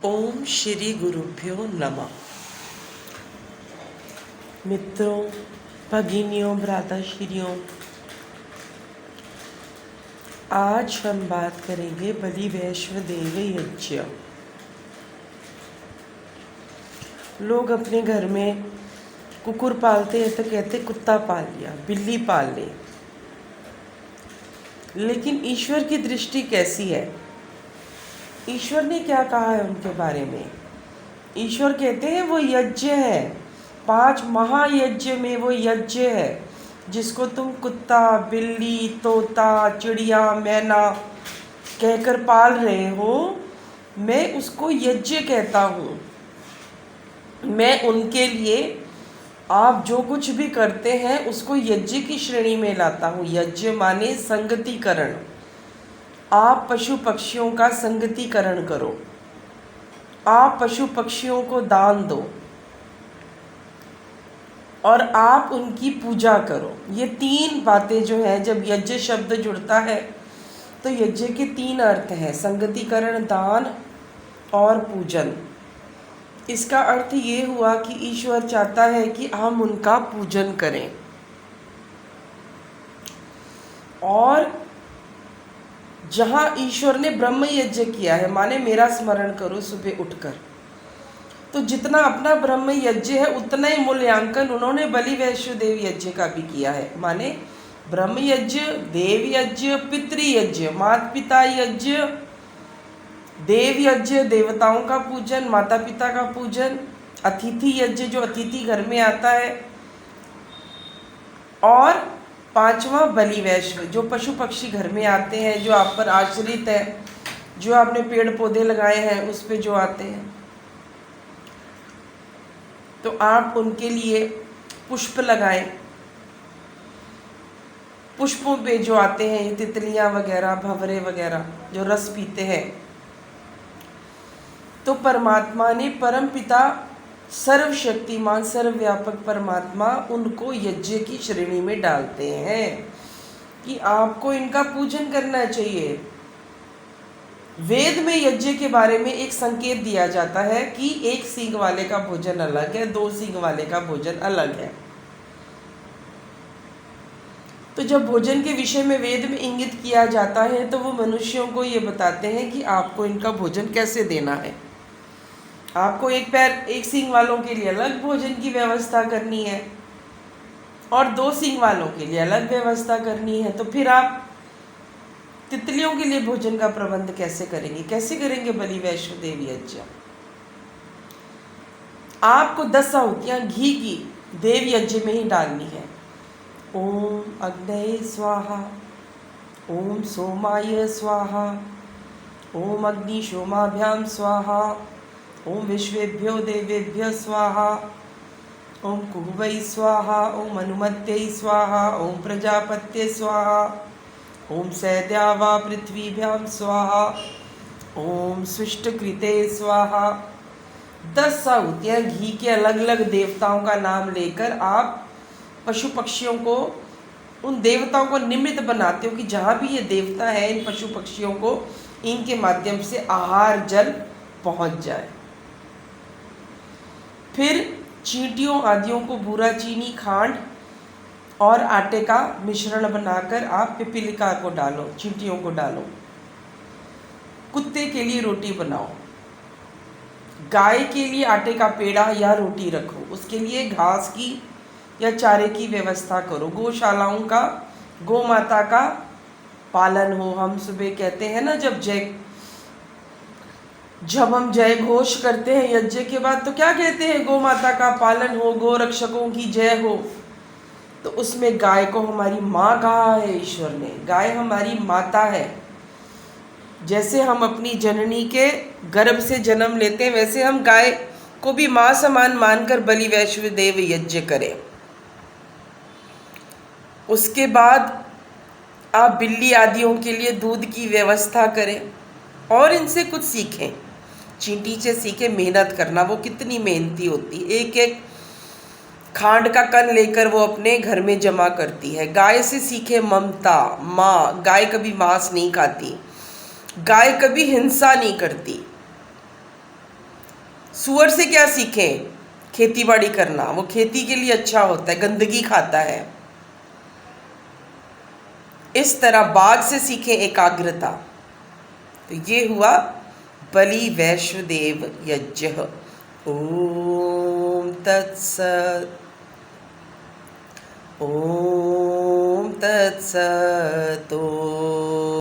ओम श्री गुरुभ्यो नमः। मित्रों, भगिनियों, भ्राताश्रियों, आज हम बात करेंगे बलि वैश्वदेव यज्ञ। लोग अपने घर में कुकुर पालते हैं तो कहते कुत्ता पाल लिया, बिल्ली पाल ले, लेकिन ईश्वर की दृष्टि कैसी है? ईश्वर ने क्या कहा है उनके बारे में? ईश्वर कहते हैं वो यज्ञ है, 5 महायज्ञ में वो यज्ञ है जिसको तुम कुत्ता, बिल्ली, तोता, चिड़िया, मैना कहकर पाल रहे हो, मैं उसको यज्ञ कहता हूँ। मैं उनके लिए आप जो कुछ भी करते हैं उसको यज्ञ की श्रेणी में लाता हूँ। यज्ञ माने संगतिकरण। आप पशु पक्षियों का संगतिकरण करो, आप पशु पक्षियों को दान दो और आप उनकी पूजा करो। ये 3 बातें जो है, जब यज्ञ शब्द जुड़ता है तो यज्ञ के 3 अर्थ हैं, संगतिकरण, दान और पूजन। इसका अर्थ ये हुआ कि ईश्वर चाहता है कि हम उनका पूजन करें। और जहाँ ईश्वर ने ब्रह्म यज्ञ किया है, माने मेरा स्मरण करो सुबह उठकर, तो जितना अपना ब्रह्म यज्ञ है उतना ही मूल्यांकन उन्होंने बलि वैश्वदेव यज्ञ का भी किया है। माने ब्रह्म यज्ञ, देव यज्ञ, पितृ यज्ञ, माता पिता यज्ञ, देव यज्ञ देवताओं का पूजन, माता पिता का पूजन, अतिथि यज्ञ जो अतिथि घर में आता है, और 5वां बलि वैश्व जो पशु पक्षी घर में आते हैं, जो आप पर आश्रित है, जो आपने पेड़ पौधे लगाए हैं उस पे जो आते हैं, तो आप उनके लिए पुष्प लगाएं। पुष्पों पे जो आते हैं ये तितलियां वगैरह, भंवरे वगैरह जो रस पीते हैं, तो परमात्मा ने, परम पिता, सर्वशक्तिमान, सर्वव्यापक परमात्मा उनको यज्ञ की श्रेणी में डालते हैं कि आपको इनका पूजन करना चाहिए। वेद में यज्ञ के बारे में एक संकेत दिया जाता है कि 1 सींग वाले का भोजन अलग है, 2 सींग वाले का भोजन अलग है। तो जब भोजन के विषय में वेद में इंगित किया जाता है तो वो मनुष्यों को ये बताते हैं कि आपको इनका भोजन कैसे देना है। आपको 1 सींग वालों के लिए अलग भोजन की व्यवस्था करनी है और 2 सींग वालों के लिए अलग व्यवस्था करनी है। तो फिर आप तितलियों के लिए भोजन का प्रबंध कैसे करेंगे? कैसे करेंगे बलि वैश्वदेव यज्ञ? आपको 10 आहुतियां घी की देव यज्ञ में ही डालनी है। ओम अग्नये स्वाहा, ओम सोमाय स्वाहा, ओम अग्नि सोमाभ्याम स्वाहा, ओम विश्वेभ्यो देवेभ्य स्वाहा, ओम कुहवै स्वाहा, ओम अनुमत्यै स्वाहा, ओम प्रजापत्ये स्वाहा, ओम सैद्यावा पृथ्वीभ्याम स्वाहा, ओम सृष्टकृते स्वाहा। 10 आहुतियाँ घी के अलग अलग देवताओं का नाम लेकर आप पशु पक्षियों को, उन देवताओं को निमित्त बनाते हो कि जहाँ भी ये देवता है, इन पशु पक्षियों को इनके माध्यम से आहार जल पहुँच जाए। फिर चींटियों आदियों को बूरा, चीनी, खांड और आटे का मिश्रण बनाकर आप पिपीलिका को डालो, चींटियों को डालो। कुत्ते के लिए रोटी बनाओ, गाय के लिए आटे का पेड़ा या रोटी रखो, उसके लिए घास की या चारे की व्यवस्था करो। गौशालाओं का, गौ माता का पालन हो। हम सुबह कहते हैं ना, जब हम जय घोष करते हैं यज्ञ के बाद, तो क्या कहते हैं? गौ माता का पालन हो, गौ रक्षकों की जय हो। तो उसमें गाय को हमारी माँ कहा है ईश्वर ने। गाय हमारी माता है। जैसे हम अपनी जननी के गर्भ से जन्म लेते हैं, वैसे हम गाय को भी माँ समान मानकर बलि वैश्वदेव यज्ञ करें। उसके बाद आप बिल्ली आदियों के लिए दूध की व्यवस्था करें और इनसे कुछ सीखें। चींटी से सीखें मेहनत करना, वो कितनी मेहनती होती है। एक खांड का कण लेकर वो अपने घर में जमा करती है। गाय से सीखे ममता, माँ। गाय कभी मांस नहीं खाती, गाय कभी हिंसा नहीं करती। सुअर से क्या सीखें? खेती बाड़ी करना, वो खेती के लिए अच्छा होता है, गंदगी खाता है। इस तरह बाघ से सीखें एकाग्रता। तो ये हुआ बलि वैश्वदेव यज्ञ। ओम तत्सत। ओम तत्सत।